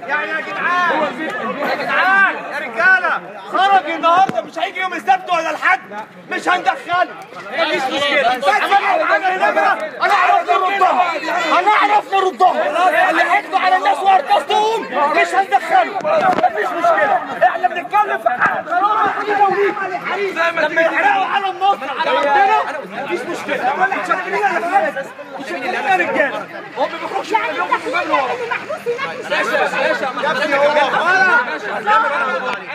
يعني يا جدعان يا رجاله، خرج النهارده مش هيجي يوم السبت ولا الحد، مش هندخله، مفيش مشكله. بس هنعرف نردها اللي حكموا على الناس وارتصتهم مش هندخله، مفيش مشكله. احنا بنتكلم في قرار لما يحرقوا علم مصر على عندنا مفيش مشكله. متشكرين يا رجاله، متشكرين يا رجاله. هم ما بيخرجوش من اليوم في بالهم ورا.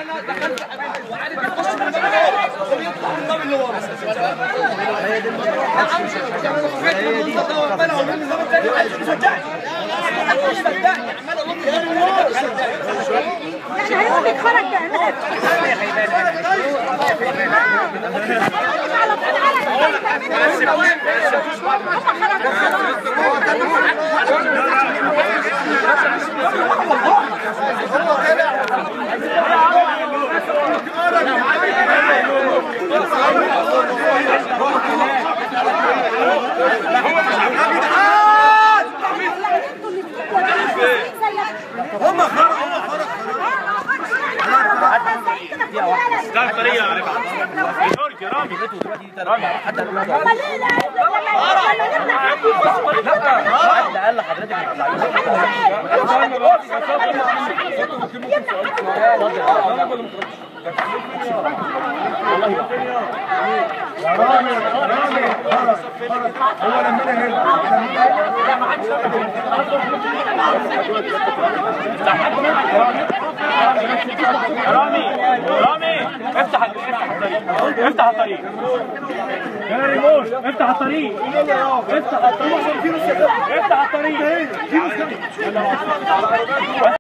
انا دخلت قابلته وعارف يخش من الباب ويطلع من الباب اللي ورا. مش صدقني عمال اقول احنا هيقوم يتخرج كمان. لا طريقة عارفها. رامي حتى قال لحضرتك هو لما رامي افتح الطريق يا ريموش، افتح الطريق افتح الطريق